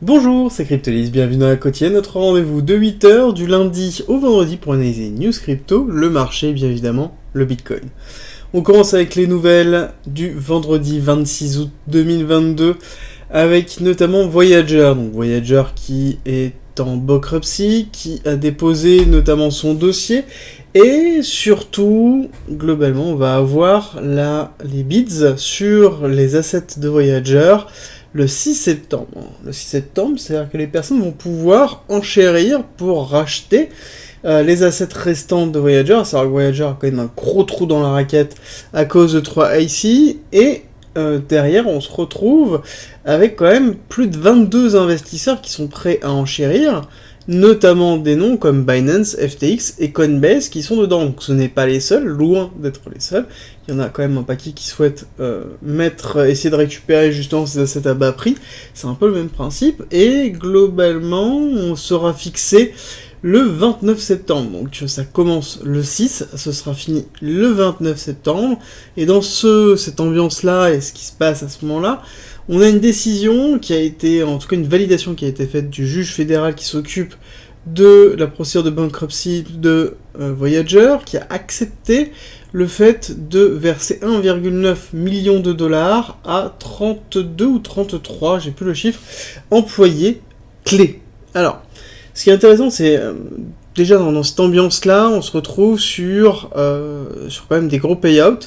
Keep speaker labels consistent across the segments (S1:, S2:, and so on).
S1: Bonjour, c'est Cryptolis, bienvenue dans la quotidienne, notre rendez-vous de 8h du lundi au vendredi pour analyser News Crypto, le marché, bien évidemment, le Bitcoin. On commence avec les nouvelles du vendredi 26 août 2022, avec notamment Voyager, donc Voyager qui est en bankruptcy, qui a déposé notamment son dossier, et surtout, globalement, on va avoir les bids sur les assets de Voyager, le 6 septembre. Le 6 septembre, c'est-à-dire que les personnes vont pouvoir enchérir pour racheter les assets restants de Voyager. À savoir que Voyager a quand même un gros trou dans la raquette à cause de 3AC, et derrière, on se retrouve avec quand même plus de 22 investisseurs qui sont prêts à enchérir, notamment des noms comme Binance, FTX et Coinbase qui sont dedans. Donc ce n'est pas les seuls, loin d'être les seuls. Il y en a quand même un paquet qui souhaitent essayer de récupérer justement ces assets à bas prix. C'est un peu le même principe. Et globalement, on sera fixé le 29 septembre. Donc ça commence le 6, ce sera fini le 29 septembre. Et dans cette ambiance-là et ce qui se passe à ce moment-là, on a une décision qui a été, en tout cas une validation qui a été faite du juge fédéral qui s'occupe de la procédure de bankruptcy de Voyager, qui a accepté le fait de verser 1,9 million de dollars à 32 ou 33, j'ai plus le chiffre, employés clés. Alors, ce qui est intéressant, c'est déjà dans cette ambiance-là, on se retrouve sur quand même des gros payouts,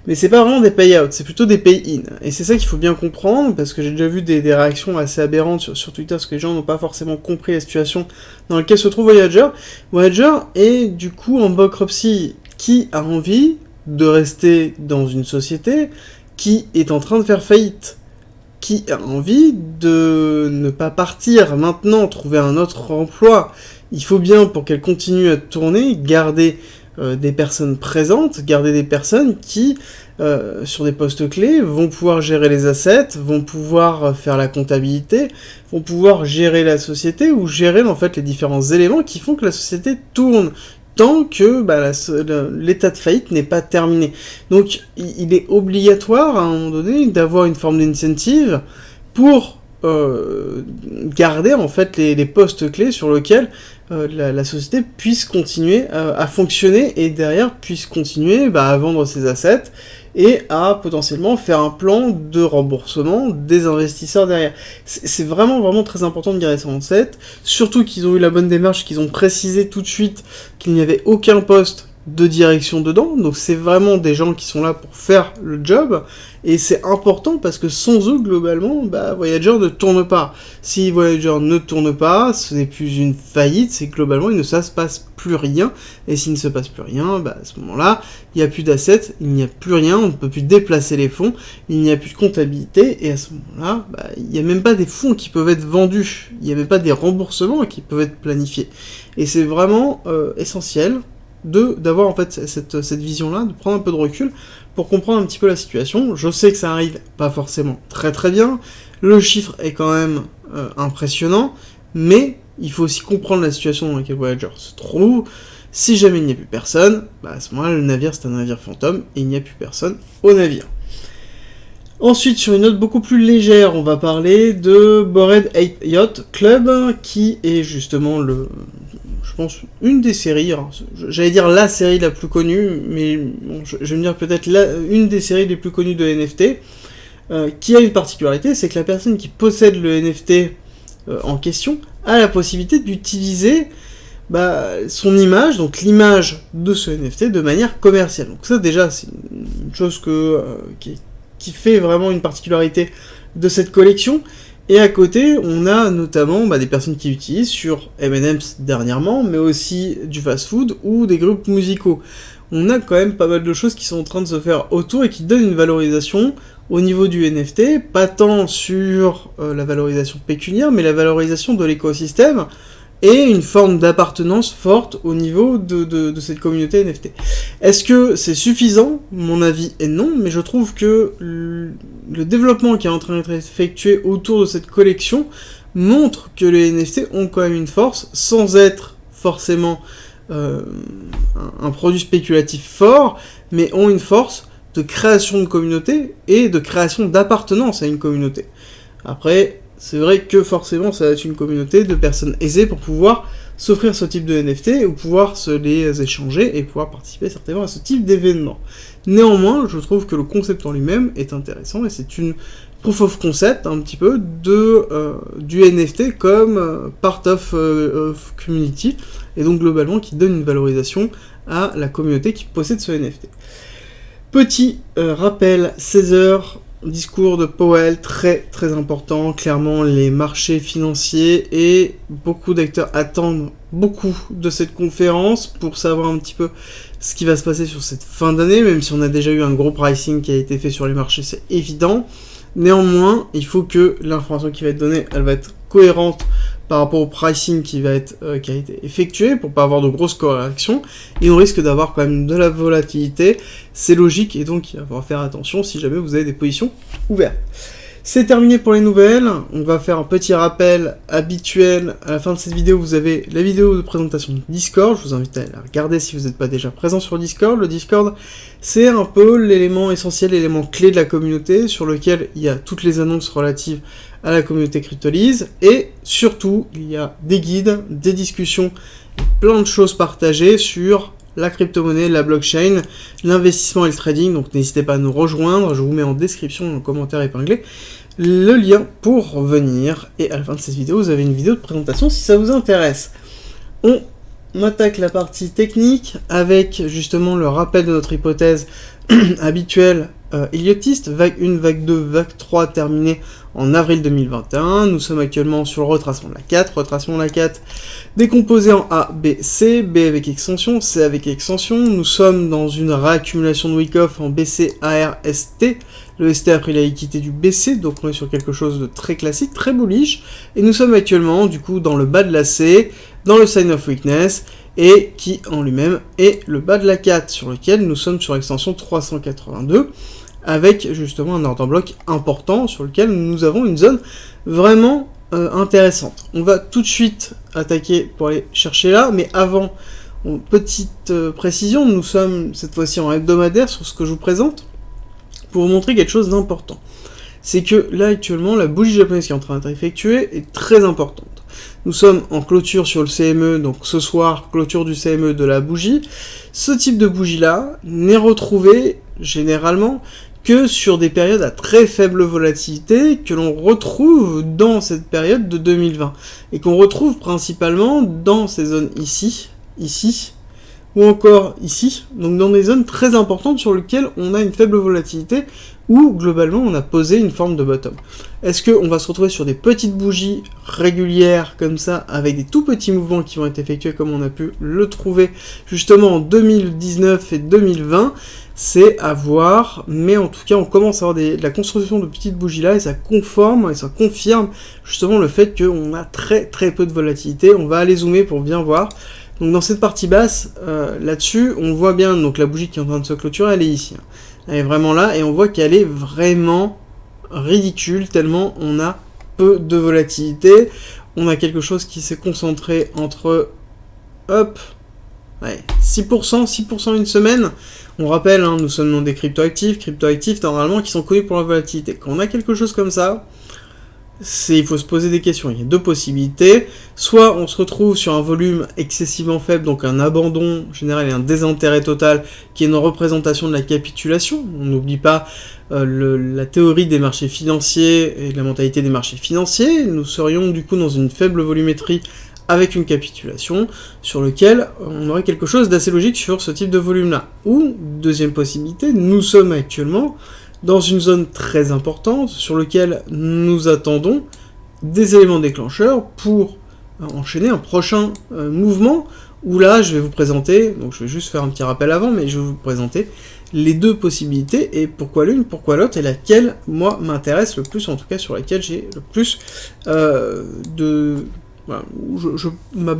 S1: mais c'est pas vraiment des payouts, c'est plutôt des pay-in. Et c'est ça qu'il faut bien comprendre, parce que j'ai déjà vu des réactions assez aberrantes sur Twitter, parce que les gens n'ont pas forcément compris la situation dans laquelle se trouve Voyager. Voyager est du coup en bankruptcy. Qui a envie de rester dans une société qui est en train de faire faillite? Qui a envie de ne pas partir maintenant, trouver un autre emploi? Il faut bien, pour qu'elle continue à tourner, garder des personnes présentes, garder des personnes qui, sur des postes clés, vont pouvoir gérer les assets, vont pouvoir faire la comptabilité, vont pouvoir gérer la société, ou gérer en fait les différents éléments qui font que la société tourne, tant que l'état de faillite n'est pas terminé. Donc il est obligatoire à un moment donné d'avoir une forme d'incentive pour garder en fait les postes clés sur lesquels la société puisse continuer à fonctionner, et derrière puisse continuer à vendre ses assets et à potentiellement faire un plan de remboursement des investisseurs derrière. C'est vraiment vraiment très important de garder ça en tête, surtout qu'ils ont eu la bonne démarche, qu'ils ont précisé tout de suite qu'il n'y avait aucun poste de direction dedans, donc c'est vraiment des gens qui sont là pour faire le job, et c'est important parce que sans eux, globalement, Voyager ne tourne pas. Si Voyager ne tourne pas, ce n'est plus une faillite, c'est que globalement il ne se passe plus rien, et s'il ne se passe plus rien, à ce moment-là, il n'y a plus d'assets, il n'y a plus rien, on ne peut plus déplacer les fonds, il n'y a plus de comptabilité, et à ce moment-là, il n'y a même pas des fonds qui peuvent être vendus, il n'y a même pas des remboursements qui peuvent être planifiés. Et c'est vraiment essentiel d'avoir en fait cette vision-là, de prendre un peu de recul pour comprendre un petit peu la situation. Je sais que ça arrive pas forcément très très bien, le chiffre est quand même impressionnant, mais il faut aussi comprendre la situation dans laquelle Voyager se trouve. Si jamais il n'y a plus personne, à ce moment-là, le navire c'est un navire fantôme, et il n'y a plus personne au navire. Ensuite, sur une note beaucoup plus légère, on va parler de Bored Ape Yacht Club, qui est justement je pense, une des séries, j'allais dire la série la plus connue, mais bon, je vais me dire peut-être une des séries les plus connues de NFT, qui a une particularité, c'est que la personne qui possède le NFT en question a la possibilité d'utiliser son image, donc l'image de ce NFT, de manière commerciale. Donc ça déjà, c'est une chose qui fait vraiment une particularité de cette collection. Et à côté, on a notamment des personnes qui l'utilisent sur M&M's dernièrement, mais aussi du fast-food ou des groupes musicaux. On a quand même pas mal de choses qui sont en train de se faire autour et qui donnent une valorisation au niveau du NFT, pas tant sur la valorisation pécuniaire, mais la valorisation de l'écosystème, et une forme d'appartenance forte au niveau de cette communauté NFT. Est-ce que c'est suffisant? Mon avis est non, mais je trouve que le développement qui est en train d'être effectué autour de cette collection montre que les NFT ont quand même une force, sans être forcément un produit spéculatif fort, mais ont une force de création de communauté et de création d'appartenance à une communauté. Après, c'est vrai que forcément ça va être une communauté de personnes aisées pour pouvoir s'offrir ce type de NFT ou pouvoir se les échanger et pouvoir participer certainement à ce type d'événement. Néanmoins, je trouve que le concept en lui-même est intéressant et c'est une proof of concept un petit peu du NFT comme part of community et donc globalement qui donne une valorisation à la communauté qui possède ce NFT. Petit rappel, 16h, discours de Powell très très important, clairement les marchés financiers et beaucoup d'acteurs attendent beaucoup de cette conférence pour savoir un petit peu ce qui va se passer sur cette fin d'année, même si on a déjà eu un gros pricing qui a été fait sur les marchés, c'est évident. Néanmoins, il faut que l'information qui va être donnée, elle va être cohérente par rapport au pricing qui a été effectué pour pas avoir de grosses corrections, et on risque d'avoir quand même de la volatilité, c'est logique, et donc il va falloir faire attention si jamais vous avez des positions ouvertes. C'est terminé pour les nouvelles, on va faire un petit rappel habituel, à la fin de cette vidéo vous avez la vidéo de présentation de Discord, je vous invite à la regarder si vous n'êtes pas déjà présent sur Discord. Le Discord c'est un peu l'élément essentiel, l'élément clé de la communauté, sur lequel il y a toutes les annonces relatives à la communauté Cryptolyse, et surtout il y a des guides, des discussions, plein de choses partagées sur la crypto-monnaie, la blockchain, l'investissement et le trading, donc n'hésitez pas à nous rejoindre, je vous mets en description, dans le commentaire épinglé, le lien pour venir, et à la fin de cette vidéo, vous avez une vidéo de présentation si ça vous intéresse. On attaque la partie technique avec justement le rappel de notre hypothèse habituelle héliotiste, vague 1, vague 2, vague 3 terminée en avril 2021. Nous sommes actuellement sur le retracement de la 4, retracement de la 4 décomposé en A, B, C, B avec extension, C avec extension. Nous sommes dans une réaccumulation de Wyckoff en BC, AR, ST. Le ST a pris la liquidité du BC, donc on est sur quelque chose de très classique, très bullish. Et nous sommes actuellement du coup dans le bas de la C, dans le sign of weakness, et qui en lui-même est le bas de la 4, sur lequel nous sommes sur extension 382, avec justement un order block important, sur lequel nous avons une zone vraiment intéressante. On va tout de suite attaquer pour aller chercher là, mais avant, petite précision, nous sommes cette fois-ci en hebdomadaire sur ce que je vous présente, pour vous montrer quelque chose d'important. C'est que là actuellement, la bougie japonaise qui est en train d'être effectuée est très importante. Nous sommes en clôture sur le CME, donc ce soir, clôture du CME de la bougie. Ce type de bougie-là n'est retrouvé généralement que sur des périodes à très faible volatilité que l'on retrouve dans cette période de 2020 et qu'on retrouve principalement dans ces zones ici, ou encore ici, donc dans des zones très importantes sur lesquelles on a une faible volatilité où globalement on a posé une forme de bottom. Est-ce qu'on va se retrouver sur des petites bougies régulières comme ça avec des tout petits mouvements qui vont être effectués comme on a pu le trouver justement en 2019 et 2020? C'est à voir, mais en tout cas on commence à avoir de la construction de petites bougies là et ça conforme et ça confirme justement le fait qu'on a très très peu de volatilité. On va aller zoomer pour bien voir. Donc dans cette partie basse, là-dessus, on voit bien donc la bougie qui est en train de se clôturer, elle est ici. Elle est vraiment là et on voit qu'elle est vraiment ridicule tellement on a peu de volatilité. On a quelque chose qui s'est concentré entre, hop, ouais, 6% une semaine. On rappelle, hein, nous sommes dans des cryptoactifs normalement qui sont connus pour la volatilité. Quand on a quelque chose comme ça, il faut se poser des questions. Il y a deux possibilités. Soit on se retrouve sur un volume excessivement faible, donc un abandon général et un désintérêt total, qui est une représentation de la capitulation. On n'oublie pas la théorie des marchés financiers et la mentalité des marchés financiers. Nous serions du coup dans une faible volumétrie avec une capitulation, sur lequel on aurait quelque chose d'assez logique sur ce type de volume-là. Ou, deuxième possibilité, nous sommes actuellement dans une zone très importante, sur laquelle nous attendons des éléments déclencheurs pour enchaîner un prochain mouvement, où là, je vais vous présenter, donc je vais juste faire un petit rappel avant, mais je vais vous présenter les deux possibilités, et pourquoi l'une, pourquoi l'autre, et laquelle, moi, m'intéresse le plus, en tout cas sur laquelle j'ai le plus voilà, ma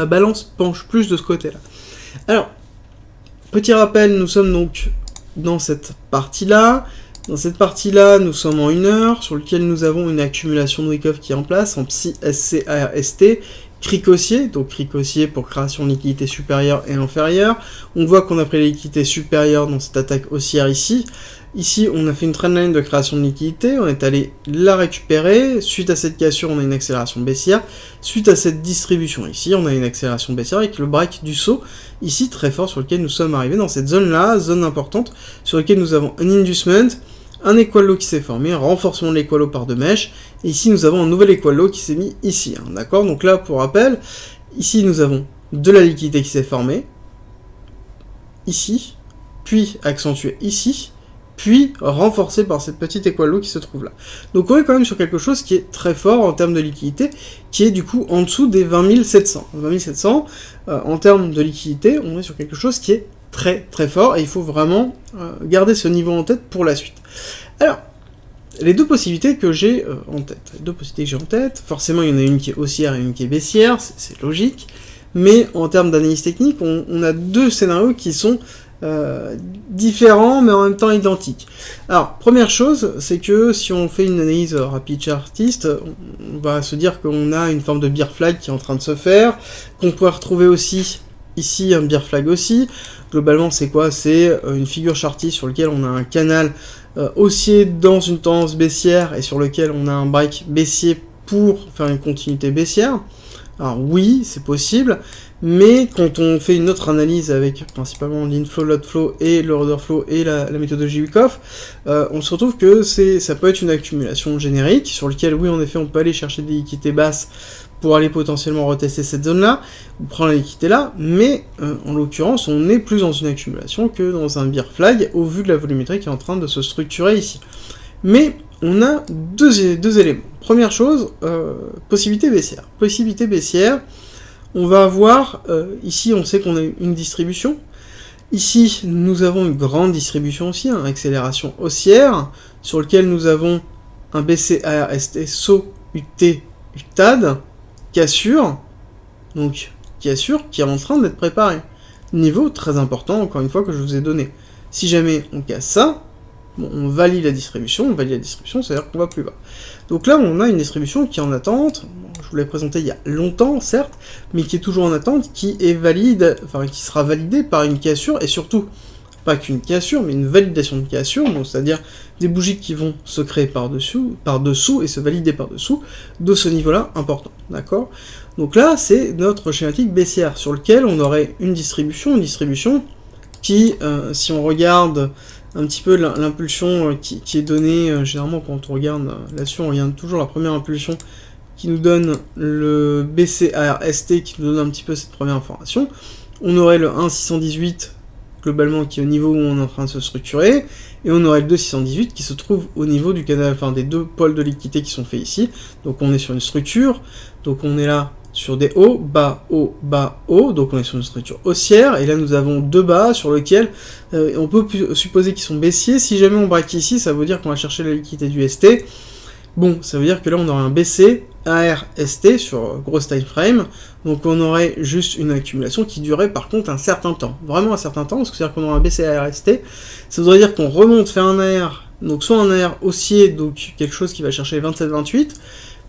S1: balance penche plus de ce côté-là. Alors, petit rappel, nous sommes donc dans cette partie-là. Dans cette partie-là, nous sommes en 1 heure, sur lequel nous avons une accumulation de Wyckoff qui est en place, en Psi, SC, AR, ST, cric haussier, donc cric haussier pour création de liquidité supérieure et inférieure. On voit qu'on a pris la liquidité supérieure dans cette attaque haussière ici, Ici, on a fait une trendline de création de liquidité, on est allé la récupérer, suite à cette cassure, on a une accélération baissière, suite à cette distribution ici, on a une accélération baissière avec le break du saut, ici très fort, sur lequel nous sommes arrivés dans cette zone-là, zone importante, sur laquelle nous avons un inducement, un equal low qui s'est formé, un renforcement de l'equal low par deux mèches, et ici nous avons un nouvel equal low qui s'est mis ici, hein, d'accord? Donc là, pour rappel, ici nous avons de la liquidité qui s'est formée, ici, puis accentuée ici, puis renforcé par cette petite equal low qui se trouve là. Donc on est quand même sur quelque chose qui est très fort en termes de liquidité, qui est du coup en dessous des 20 700. 20 700, en termes de liquidité, on est sur quelque chose qui est très très fort, et il faut vraiment garder ce niveau en tête pour la suite. Alors, les deux possibilités que j'ai en tête, forcément il y en a une qui est haussière et une qui est baissière, c'est logique, mais en termes d'analyse technique, on a deux scénarios qui sont différents mais en même temps identiques. Alors, première chose, c'est que si on fait une analyse rapide chartiste, on va se dire qu'on a une forme de bear flag qui est en train de se faire, qu'on pourrait retrouver aussi ici un bear flag aussi. Globalement, c'est quoi? C'est une figure chartiste sur laquelle on a un canal haussier dans une tendance baissière et sur lequel on a un break baissier pour faire une continuité baissière. Alors oui, c'est possible, mais quand on fait une autre analyse avec principalement l'inflow, l'outflow et le order flow et la méthodologie Wyckoff, on se retrouve que ça peut être une accumulation générique sur laquelle, oui, en effet, on peut aller chercher des liquidités basses pour aller potentiellement retester cette zone-là, ou prendre la liquidité là, mais en l'occurrence, on est plus dans une accumulation que dans un bear flag, au vu de la volumétrie qui est en train de se structurer ici. Mais on a deux éléments. Première chose, possibilité baissière. Possibilité baissière, on va avoir, ici on sait qu'on a une distribution, ici nous avons une grande distribution aussi, une accélération haussière, sur lequel nous avons un BC ARST, saut, UT, UTAD, cassure, donc cassure qui est en train d'être préparée. Niveau très important, encore une fois, que je vous ai donné. Si jamais on casse ça, bon, on valide la distribution, c'est-à-dire qu'on va plus bas. Donc là, on a une distribution qui est en attente, je vous l'ai présenté il y a longtemps, certes, mais qui est toujours en attente, qui est valide, enfin, qui sera validée par une cassure, et surtout, pas qu'une cassure, mais une validation de cassure, donc c'est-à-dire des bougies qui vont se créer par-dessous, et se valider par-dessous, de ce niveau-là important, d'accord? Donc là, c'est notre schématique baissière, sur lequel on aurait une distribution qui, si on regarde un petit peu l'impulsion qui est donnée, généralement quand on regarde là-dessus, on regarde toujours la première impulsion qui nous donne le BCARST, qui nous donne un petit peu cette première information. On aurait le 1,618 globalement qui est au niveau où on est en train de se structurer, et on aurait le 2,618 qui se trouve au niveau du canal, enfin des deux pôles de liquidité qui sont faits ici. Donc on est sur une structure, donc on est là sur des hauts, bas, haut, donc on est sur une structure haussière, et là nous avons deux bas sur lesquels on peut supposer qu'ils sont baissiers. Si jamais on break ici, ça veut dire qu'on va chercher la liquidité du ST. Bon, ça veut dire que là on aurait un BC ARST sur grosse time frame, donc on aurait juste une accumulation qui durerait par contre un certain temps, vraiment un certain temps, parce que c'est-à-dire qu'on aurait un BC ARST, ça voudrait dire qu'on remonte, faire un AR, donc soit un AR haussier, donc quelque chose qui va chercher les 27-28,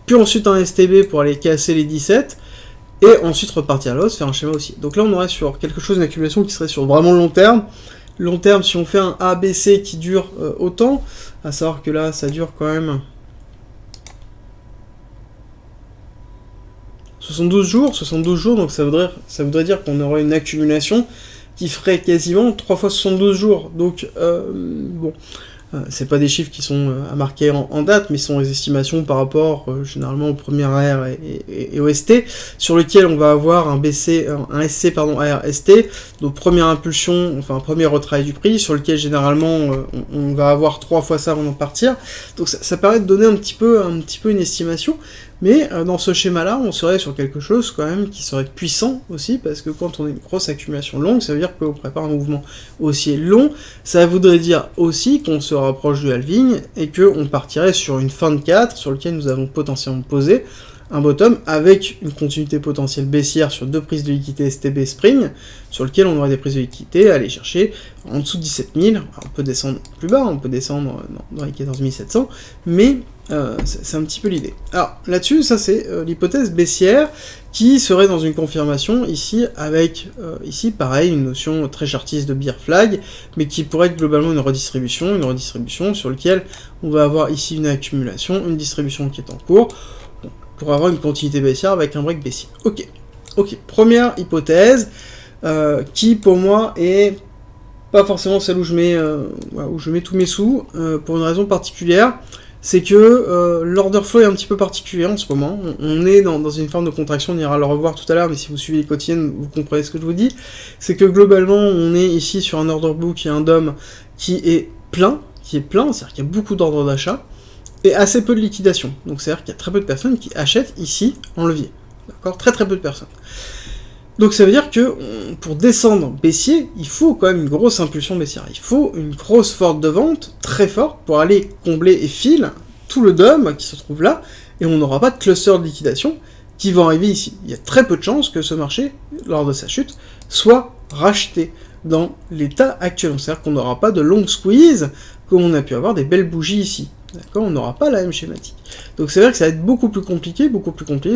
S1: puis ensuite un STB pour aller casser les 17, et ensuite repartir à l'os, faire un schéma haussier. Donc là on aurait sur quelque chose d'accumulation qui serait sur vraiment le long terme. Long terme, si on fait un ABC qui dure autant, à savoir que là ça dure quand même 72 jours, donc ça voudrait dire qu'on aurait une accumulation qui ferait quasiment 3 fois 72 jours. Donc, bon, c'est pas des chiffres qui sont à marquer en date, mais ce sont des estimations par rapport généralement au premier AR et au ST, sur lequel on va avoir un SC ARST, donc première impulsion, enfin premier retravail du prix, sur lequel généralement on va avoir 3 fois ça avant d'en partir. Donc ça permet de donner un petit peu une estimation. Mais dans ce schéma-là, on serait sur quelque chose quand même qui serait puissant aussi, parce que quand on a une grosse accumulation longue, ça veut dire qu'on prépare un mouvement haussier long, ça voudrait dire aussi qu'on se rapproche du halving, et qu'on partirait sur une fin de 4, sur lequel nous avons potentiellement posé un bottom, avec une continuité potentielle baissière sur deux prises de liquidité STB Spring, sur lequel on aurait des prises de liquidité à aller chercher en dessous de 17 000, alors on peut descendre plus bas, on peut descendre dans les 14 700, mais C'est un petit peu l'idée. Alors, là-dessus, ça c'est l'hypothèse baissière, qui serait dans une confirmation ici, avec, ici, pareil, une notion très chartiste de bear flag, mais qui pourrait être globalement une redistribution sur laquelle on va avoir ici une accumulation, une distribution qui est en cours, pour avoir une continuité baissière avec un break baissier. Ok, première hypothèse, qui pour moi est pas forcément celle où je mets tous mes sous, pour une raison particulière, c'est que l'order flow est un petit peu particulier en ce moment. On est dans une forme de contraction, on ira le revoir tout à l'heure, mais si vous suivez les quotidiennes, vous comprenez ce que je vous dis. C'est que globalement, on est ici sur un order book et un DOM qui est plein, c'est-à-dire qu'il y a beaucoup d'ordres d'achat, et assez peu de liquidation. Donc c'est-à-dire qu'il y a très peu de personnes qui achètent ici en levier. D'accord ? Très peu de personnes. Donc ça veut dire que pour descendre baissier, il faut quand même une grosse impulsion baissière. Il faut une grosse force de vente, très forte, pour aller combler et filer tout le DOM qui se trouve là, et on n'aura pas de cluster de liquidation qui vont arriver ici. Il y a très peu de chances que ce marché, lors de sa chute, soit racheté dans l'état actuel. C'est-à-dire qu'on n'aura pas de long squeeze, comme on a pu avoir des belles bougies ici. D'accord, on n'aura pas la même schématique. Donc c'est vrai que ça va être beaucoup plus compliqué,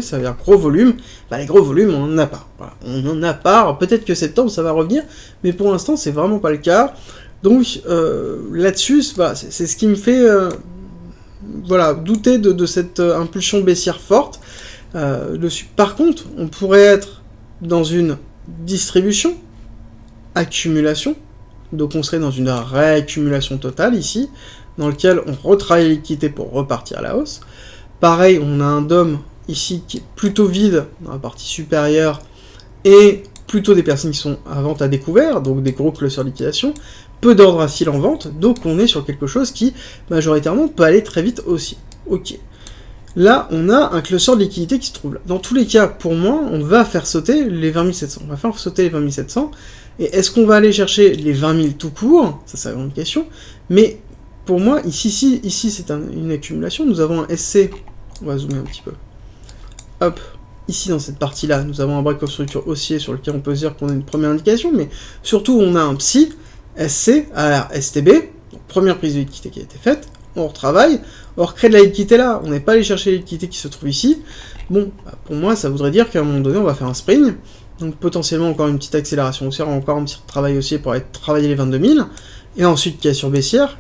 S1: ça va dire gros volume. Les gros volumes, on n'en a pas. Voilà, on n'en a pas. Alors, peut-être que septembre, ça va revenir, mais pour l'instant, c'est vraiment pas le cas. Donc là-dessus, c'est ce qui me fait douter de cette impulsion baissière forte dessus. Par contre, on pourrait être dans une distribution, accumulation, donc on serait dans une réaccumulation totale ici, dans lequel on retravaille les liquidités pour repartir à la hausse. Pareil, on a un DOM ici qui est plutôt vide dans la partie supérieure, et plutôt des personnes qui sont à vente à découvert, donc des gros clusters de liquidation, peu d'ordres à fil en vente, donc on est sur quelque chose qui, majoritairement, peut aller très vite aussi. Ok. Là, on a un cluster de liquidité qui se trouve là. Dans tous les cas, pour moi, on va faire sauter les 20 700. On va faire sauter les 20 700, et est-ce qu'on va aller chercher les 20 000 tout court ? Ça, c'est une question, mais pour moi, ici c'est une accumulation. Nous avons un SC, on va zoomer un petit peu. Hop, ici dans cette partie-là, nous avons un break of structure haussier sur lequel on peut se dire qu'on a une première indication, mais surtout on a un psy, SC, AR, STB, donc première prise de liquidité qui a été faite, on retravaille, on recrée de la liquidité là, on n'est pas allé chercher les liquidités qui se trouvent ici. Bon, pour moi, ça voudrait dire qu'à un moment donné, on va faire un spring, donc potentiellement encore une petite accélération haussière, encore un petit travail haussier pour aller travailler les 22 000, et ensuite cassure baissière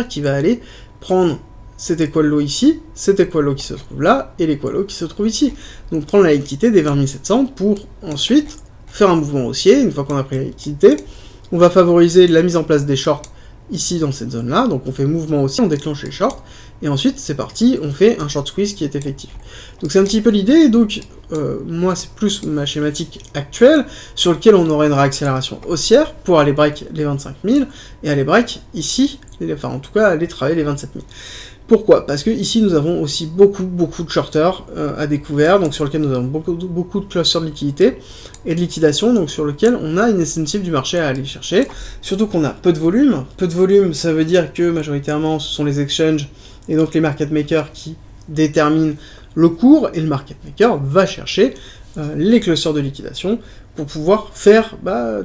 S1: qui va aller prendre cet equal low ici, cet equal low qui se trouve là, et l'equal low qui se trouve ici. Donc prendre la liquidité des 20 700 pour ensuite faire un mouvement haussier. Une fois qu'on a pris la liquidité, on va favoriser la mise en place des shorts ici dans cette zone-là, donc on fait mouvement haussier, on déclenche les shorts, et ensuite c'est parti, on fait un short squeeze qui est effectif. Donc c'est un petit peu l'idée, donc moi c'est plus ma schématique actuelle, sur lequel on aurait une réaccélération haussière pour aller break les 25 000, et aller break ici, enfin en tout cas aller travailler les 27 000. Pourquoi ? Parce que ici nous avons aussi beaucoup de shorters à découvert, donc sur lequel nous avons beaucoup de clusters de liquidité et de liquidation, donc sur lequel on a une incentive du marché à aller chercher, surtout qu'on a peu de volume. Peu de volume, ça veut dire que majoritairement ce sont les exchanges et donc les market makers qui déterminent le cours, et le market maker va chercher les clusters de liquidation pour pouvoir faire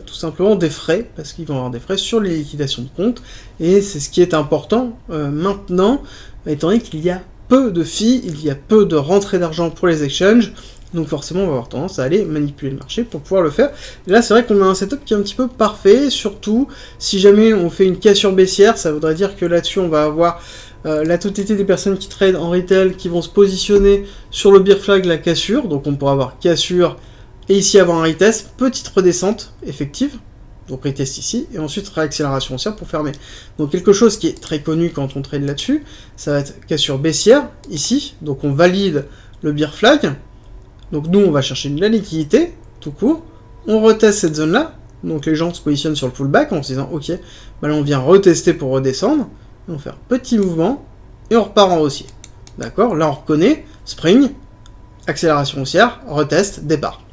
S1: tout simplement des frais, parce qu'ils vont avoir des frais sur les liquidations de compte, et c'est ce qui est important maintenant, étant donné qu'il y a peu de fees, il y a peu de rentrées d'argent pour les exchanges, donc forcément on va avoir tendance à aller manipuler le marché pour pouvoir le faire. Et là c'est vrai qu'on a un setup qui est un petit peu parfait, surtout si jamais on fait une cassure baissière, ça voudrait dire que là-dessus on va avoir la totalité des personnes qui tradent en retail qui vont se positionner sur le bear flag, la cassure, donc on pourra avoir cassure, et ici avoir un retest, petite redescente effective, donc retest ici, et ensuite réaccélération haussière pour fermer. Donc quelque chose qui est très connu quand on trade là-dessus, ça va être cassure baissière, ici, donc on valide le bear flag, donc nous on va chercher de la liquidité, tout court, on reteste cette zone-là, donc les gens se positionnent sur le pullback en se disant ok, là on vient retester pour redescendre, et on fait un petit mouvement, et on repart en haussier. D'accord ? Là on reconnaît, spring, accélération haussière, retest, départ.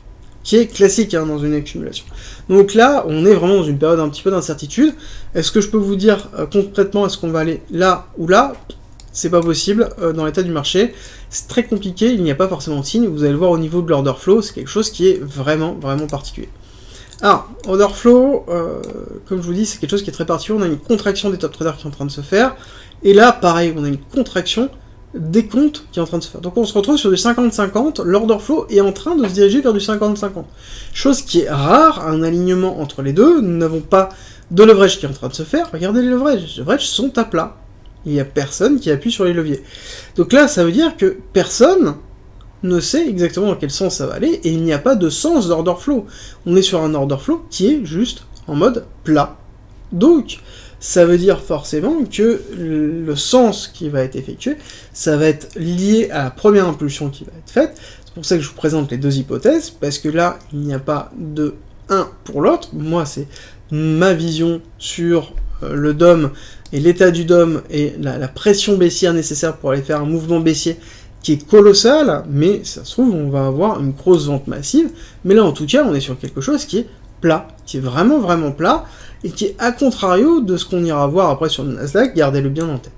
S1: Qui est classique dans une accumulation. Donc là, on est vraiment dans une période un petit peu d'incertitude. Est-ce que je peux vous dire concrètement, est-ce qu'on va aller là ou là ? C'est pas possible dans l'état du marché. C'est très compliqué, il n'y a pas forcément de signe. Vous allez le voir au niveau de l'order flow, c'est quelque chose qui est vraiment particulier. Alors, order flow, comme je vous dis, c'est quelque chose qui est très particulier. On a une contraction des top traders qui est en train de se faire. Et là, pareil, on a une contraction décompte qui est en train de se faire. Donc on se retrouve sur du 50-50, l'order flow est en train de se diriger vers du 50-50. Chose qui est rare, un alignement entre les deux, nous n'avons pas de leverage qui est en train de se faire, regardez les leverages sont à plat. Il n'y a personne qui appuie sur les leviers. Donc là, ça veut dire que personne ne sait exactement dans quel sens ça va aller, et il n'y a pas de sens d'order flow. On est sur un order flow qui est juste en mode plat. Donc, ça veut dire forcément que le sens qui va être effectué, ça va être lié à la première impulsion qui va être faite. C'est pour ça que je vous présente les deux hypothèses, parce que là, il n'y a pas de un pour l'autre. Moi, c'est ma vision sur le DOM et l'état du DOM et la pression baissière nécessaire pour aller faire un mouvement baissier qui est colossal, mais ça se trouve, on va avoir une grosse vente massive. Mais là, en tout cas, on est sur quelque chose qui est plat, qui est vraiment, vraiment plat, et qui est à contrario de ce qu'on ira voir après sur le Nasdaq, gardez-le bien en tête.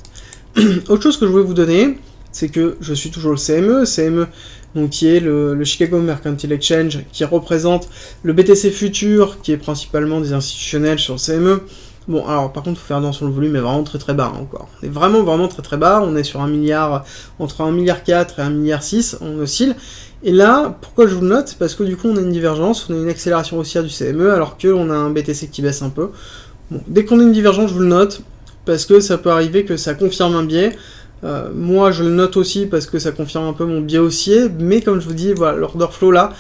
S1: Autre chose que je voulais vous donner, c'est que je suis toujours le CME, donc qui est le Chicago Mercantile Exchange, qui représente le BTC Future, qui est principalement des institutionnels sur le CME. Bon, alors par contre, il faut faire attention, le volume est vraiment très très bas encore. On est vraiment vraiment très très bas, on est sur 1 milliard, entre 1,4 milliard et 1,6 milliard, on oscille. Et là, pourquoi je vous le note? C'est parce que du coup, on a une divergence, on a une accélération haussière du CME, alors qu'on a un BTC qui baisse un peu. Bon, dès qu'on a une divergence, je vous le note, parce que ça peut arriver que ça confirme un biais. Moi, je le note aussi parce que ça confirme un peu mon biais haussier, mais comme je vous dis, voilà, l'order flow là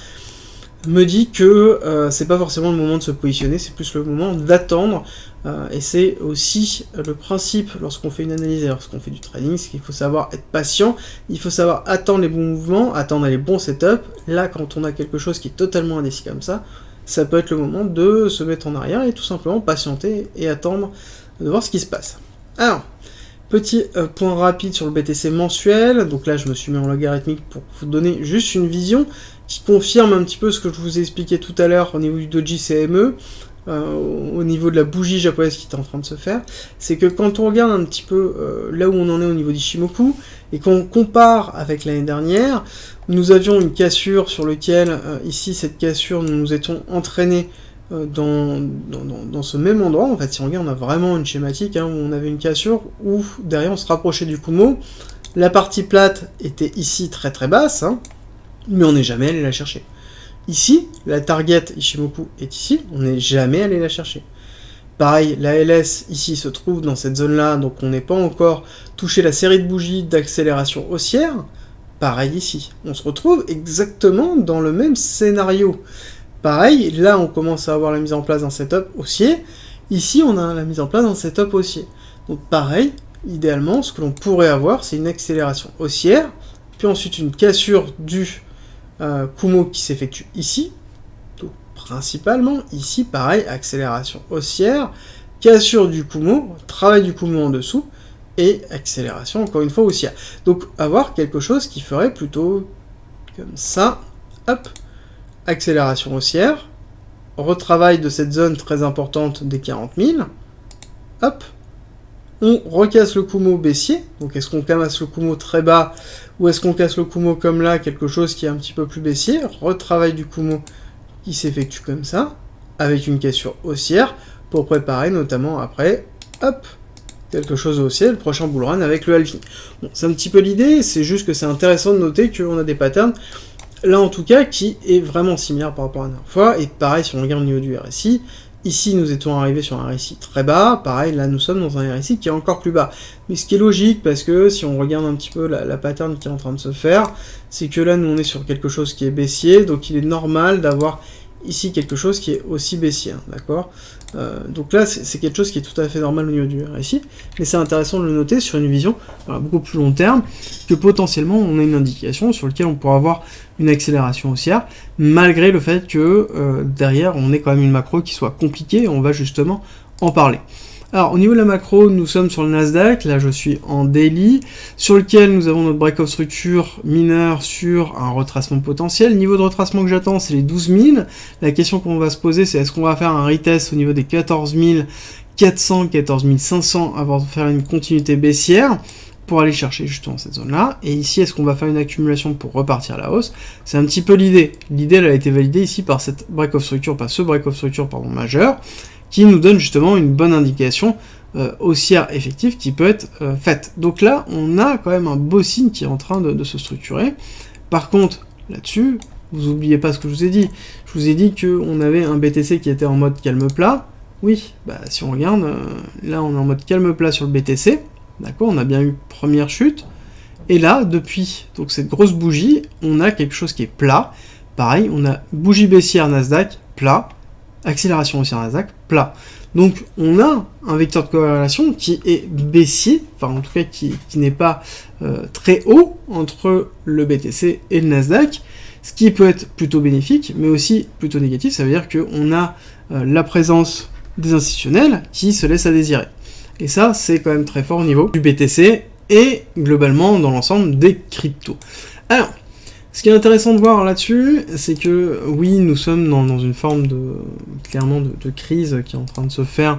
S1: me dit que c'est pas forcément le moment de se positionner, c'est plus le moment d'attendre, et c'est aussi le principe lorsqu'on fait une analyse et lorsqu'on fait du trading, c'est qu'il faut savoir être patient, il faut savoir attendre les bons mouvements, attendre les bons setups. Là, quand on a quelque chose qui est totalement indécis comme ça peut être le moment de se mettre en arrière et tout simplement patienter et attendre de voir ce qui se passe. Alors, petit point rapide sur le BTC mensuel, donc là je me suis mis en logarithmique pour vous donner juste une vision qui confirme un petit peu ce que je vous ai expliqué tout à l'heure au niveau du Doji CME, au niveau de la bougie japonaise qui est en train de se faire, c'est que quand on regarde un petit peu là où on en est au niveau d'Ishimoku, et qu'on compare avec l'année dernière, nous avions une cassure sur laquelle, ici cette cassure, nous nous étions entraînés dans ce même endroit. En fait, si on regarde, on a vraiment une schématique où on avait une cassure où derrière on se rapprochait du Kumo, la partie plate était ici très très basse, mais on n'est jamais allé la chercher. Ici, la target Ishimoku est ici, on n'est jamais allé la chercher. Pareil, la LS ici se trouve dans cette zone-là, donc on n'est pas encore touché la série de bougies d'accélération haussière. Pareil ici, on se retrouve exactement dans le même scénario. Pareil, là on commence à avoir la mise en place d'un setup haussier, ici on a la mise en place d'un setup haussier. Donc pareil, idéalement, ce que l'on pourrait avoir, c'est une accélération haussière, puis ensuite une cassure du Kumo qui s'effectue ici, donc principalement ici, pareil, accélération haussière, cassure du Kumo, travail du Kumo en dessous, et accélération encore une fois haussière. Donc avoir quelque chose qui ferait plutôt comme ça, hop, accélération haussière, retravail de cette zone très importante des 40 000, hop, on recasse le Kumo baissier, donc est-ce qu'on casse le Kumo très bas, ou est-ce qu'on casse le Kumo comme là, quelque chose qui est un petit peu plus baissier, retravail du Kumo qui s'effectue comme ça, avec une cassure haussière, pour préparer notamment après, hop, quelque chose haussier, le prochain bull run avec le halving. Bon, c'est un petit peu l'idée, c'est juste que c'est intéressant de noter qu'on a des patterns, là en tout cas, qui est vraiment similaire par rapport à la dernière fois, et pareil si on regarde au niveau du RSI, ici nous étions arrivés sur un RSI très bas, pareil là nous sommes dans un RSI qui est encore plus bas. Mais ce qui est logique, parce que si on regarde un petit peu la pattern qui est en train de se faire, c'est que là nous on est sur quelque chose qui est baissier, donc il est normal d'avoir ici quelque chose qui est aussi baissier, d'accord. Donc là c'est quelque chose qui est tout à fait normal au niveau du RSI, mais c'est intéressant de le noter sur une vision beaucoup plus long terme, que potentiellement on a une indication sur laquelle on pourra avoir une accélération haussière, malgré le fait que derrière on ait quand même une macro qui soit compliquée, et on va justement en parler. Alors au niveau de la macro, nous sommes sur le Nasdaq, là je suis en daily, sur lequel nous avons notre break-off structure mineur sur un retracement potentiel. Le niveau de retracement que j'attends, c'est les 12 000. La question qu'on va se poser, c'est est-ce qu'on va faire un retest au niveau des 14 400, 14 500 avant de faire une continuité baissière pour aller chercher justement cette zone-là. Et ici, est-ce qu'on va faire une accumulation pour repartir à la hausse? C'est un petit peu l'idée. L'idée, elle a été validée ici par cette break-off structure, par ce break-off structure, majeur, qui nous donne justement une bonne indication haussière effective qui peut être faite. Donc là, on a quand même un beau signe qui est en train de se structurer. Par contre, là-dessus, vous n'oubliez pas ce que je vous ai dit. Je vous ai dit qu'on avait un BTC qui était en mode calme plat. Oui, bah si on regarde, là on est en mode calme plat sur le BTC. D'accord, on a bien eu première chute. Et là, depuis donc cette grosse bougie, on a quelque chose qui est plat. Pareil, on a bougie baissière Nasdaq, plat. Accélération haussière Nasdaq, plat. Donc on a un vecteur de corrélation qui est baissier, enfin en tout cas qui n'est pas très haut entre le BTC et le Nasdaq, ce qui peut être plutôt bénéfique, mais aussi plutôt négatif. Ça veut dire qu'on a la présence des institutionnels qui se laissent à désirer. Et ça, c'est quand même très fort au niveau du BTC et globalement dans l'ensemble des cryptos. Alors, ce qui est intéressant de voir là-dessus, c'est que oui, nous sommes dans une forme clairement de crise qui est en train de se faire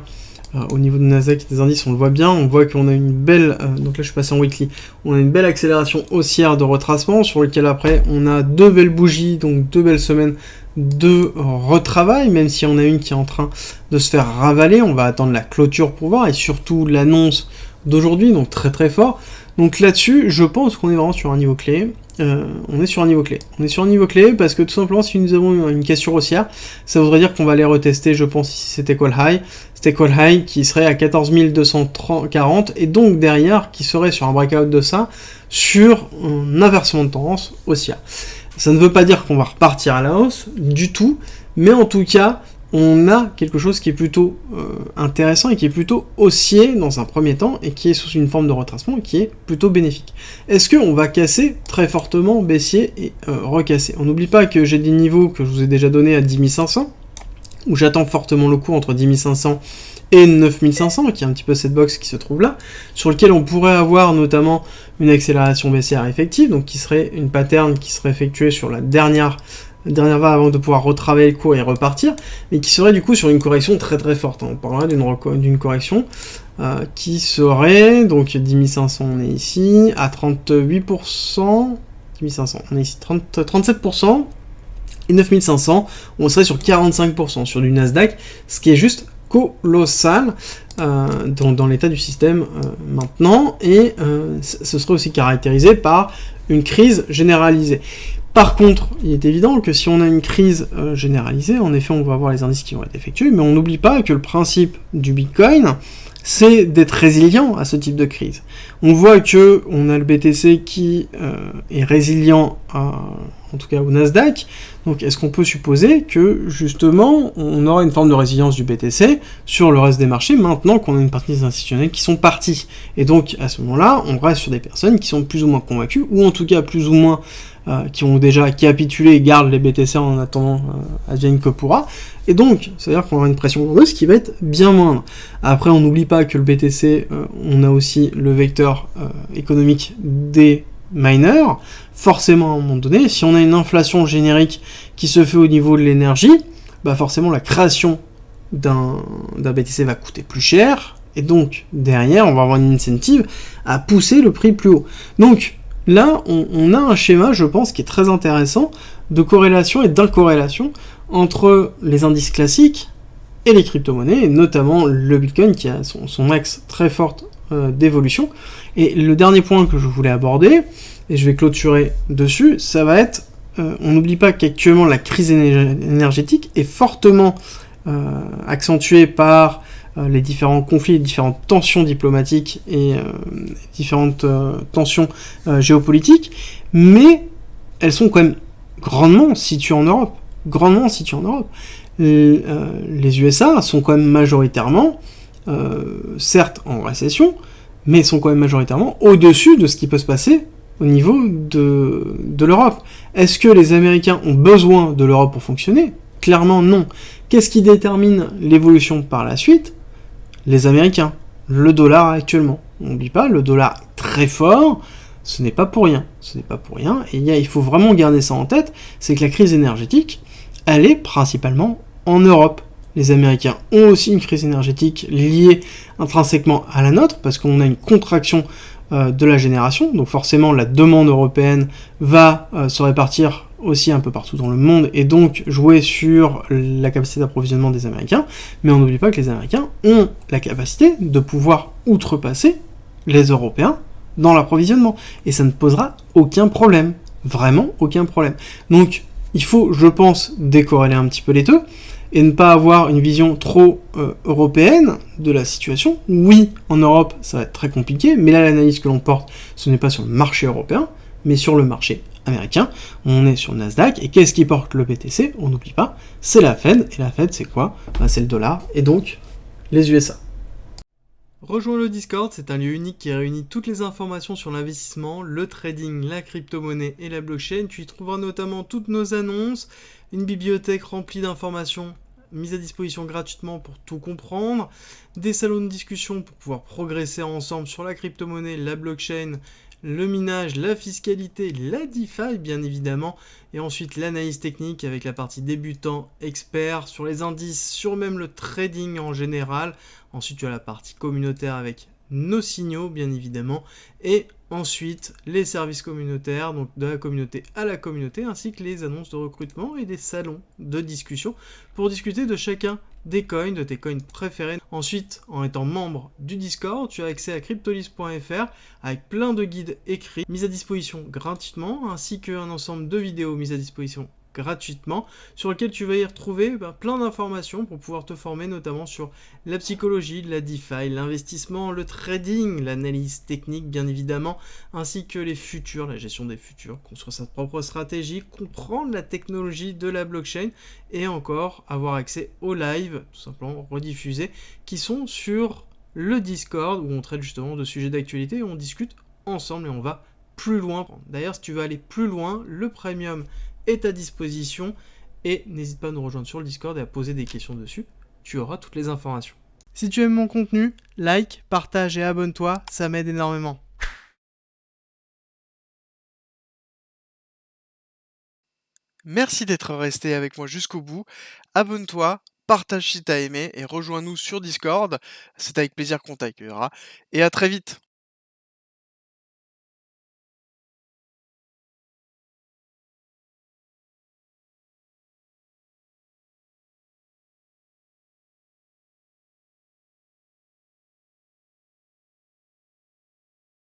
S1: au niveau de Nasdaq et des indices, on le voit bien, on voit qu'on a une belle, donc là je suis passé en weekly, on a une belle accélération haussière de retracement sur lequel après on a deux belles bougies, donc deux belles semaines de retravail, même si on a une qui est en train de se faire ravaler, on va attendre la clôture pour voir, et surtout l'annonce d'aujourd'hui, donc très très fort. Donc là-dessus, je pense qu'on est vraiment sur un niveau clé. On est sur un niveau clé. On est sur un niveau clé parce que tout simplement, si nous avons une cassure haussière, ça voudrait dire qu'on va aller retester, je pense, si c'était call high. C'était call high qui serait à 14 240 et donc derrière, qui serait sur un breakout de ça, sur un inversement de tendance haussière. Ça ne veut pas dire qu'on va repartir à la hausse du tout, mais en tout cas, on a quelque chose qui est plutôt intéressant et qui est plutôt haussier dans un premier temps et qui est sous une forme de retracement et qui est plutôt bénéfique. Est-ce qu'on va casser très fortement baissier et recasser? On n'oublie pas que j'ai des niveaux que je vous ai déjà donnés à 10 500, où j'attends fortement le coup entre 10 500 et 9500, qui est un petit peu cette box qui se trouve là, sur lequel on pourrait avoir notamment une accélération baissière effective, donc qui serait une pattern qui serait effectuée sur la dernière vague avant de pouvoir retravailler le cours et repartir, mais qui serait du coup sur une correction très très forte. On parlera d'une correction qui serait, donc 10 500 on est ici, à 38%, 10 500, on est ici 37%, et 9500, on serait sur 45% sur du Nasdaq, ce qui est juste colossal dans l'état du système maintenant, et ce serait aussi caractérisé par une crise généralisée. Par contre, il est évident que si on a une crise généralisée, en effet, on va avoir les indices qui vont être effectués, mais on n'oublie pas que le principe du Bitcoin, c'est d'être résilient à ce type de crise. On voit que on a le BTC qui est résilient, en tout cas au Nasdaq, donc est-ce qu'on peut supposer que, justement, on aura une forme de résilience du BTC sur le reste des marchés, maintenant qu'on a une partie des institutionnels qui sont partis. Et donc, à ce moment-là, on reste sur des personnes qui sont plus ou moins convaincues, ou en tout cas plus ou moins qui ont déjà capitulé et gardent les BTC en attendant advienne que pourra. Et donc, c'est-à-dire qu'on aura une pression vendeuse qui va être bien moindre. Après, on n'oublie pas que le BTC, on a aussi le vecteur économique des miners. Forcément, à un moment donné, si on a une inflation générique qui se fait au niveau de l'énergie, bah forcément, la création d'un BTC va coûter plus cher. Et donc, derrière, on va avoir une incentive à pousser le prix plus haut. Donc, là, on a un schéma, je pense, qui est très intéressant de corrélation et d'incorrélation entre les indices classiques et les crypto-monnaies, et notamment le Bitcoin qui a son axe très forte d'évolution. Et le dernier point que je voulais aborder, et je vais clôturer dessus, ça va être, on n'oublie pas qu'actuellement la crise énergétique est fortement accentuée par les différents conflits, les différentes tensions diplomatiques et différentes tensions géopolitiques, mais elles sont quand même grandement situées en Europe. Les USA sont quand même majoritairement, certes en récession, mais sont quand même majoritairement au-dessus de ce qui peut se passer au niveau de l'Europe. Est-ce que les Américains ont besoin de l'Europe pour fonctionner? Clairement non. Qu'est-ce qui détermine l'évolution par la suite? Les Américains. Le dollar actuellement. On n'oublie pas, le dollar est très fort, ce n'est pas pour rien. Et il faut vraiment garder ça en tête, c'est que la crise énergétique, elle est principalement en Europe. Les Américains ont aussi une crise énergétique liée intrinsèquement à la nôtre, parce qu'on a une contraction de la génération, donc forcément la demande européenne va se répartir aussi un peu partout dans le monde, et donc jouer sur la capacité d'approvisionnement des Américains, mais on n'oublie pas que les Américains ont la capacité de pouvoir outrepasser les Européens dans l'approvisionnement, et ça ne posera aucun problème, vraiment aucun problème. Donc il faut, je pense, décorréler un petit peu les deux, et ne pas avoir une vision trop européenne de la situation. Oui, en Europe, ça va être très compliqué, mais là, l'analyse que l'on porte, ce n'est pas sur le marché européen, mais sur le marché américain. On est sur le Nasdaq, et qu'est-ce qui porte le BTC? On n'oublie pas, c'est la Fed, et la Fed, c'est quoi? C'est le dollar, et donc les USA. Rejoins le Discord, c'est un lieu unique qui réunit toutes les informations sur l'investissement, le trading, la crypto-monnaie et la blockchain. Tu y trouveras notamment toutes nos annonces, une bibliothèque remplie d'informations mises à disposition gratuitement pour tout comprendre, des salons de discussion pour pouvoir progresser ensemble sur la crypto-monnaie, la blockchain, le minage, la fiscalité, la DeFi bien évidemment, et ensuite l'analyse technique avec la partie débutant, expert, sur les indices, sur même le trading en général. Ensuite tu as la partie communautaire avec nos signaux bien évidemment, et ensuite les services communautaires, donc de la communauté à la communauté, ainsi que les annonces de recrutement et des salons de discussion pour discuter de chacun des coins, de tes coins préférés. Ensuite, en étant membre du Discord, tu as accès à cryptolis.fr avec plein de guides écrits mis à disposition gratuitement, ainsi qu'un ensemble de vidéos mises à disposition gratuitement, sur lequel tu vas y retrouver plein d'informations pour pouvoir te former notamment sur la psychologie, la DeFi, l'investissement, le trading, l'analyse technique bien évidemment, ainsi que les futurs, la gestion des futurs, construire sa propre stratégie, comprendre la technologie de la blockchain et encore avoir accès aux lives, tout simplement rediffusés, qui sont sur le Discord où on traite justement de sujets d'actualité, on discute ensemble et on va plus loin. D'ailleurs, si tu veux aller plus loin, le premium est à disposition et n'hésite pas à nous rejoindre sur le Discord et à poser des questions dessus, tu auras toutes les informations. Si tu aimes mon contenu, like, partage et abonne-toi, ça m'aide énormément. Merci d'être resté avec moi jusqu'au bout, abonne-toi, partage si t'as aimé et rejoins-nous sur Discord, c'est avec plaisir qu'on t'accueillera et à très vite.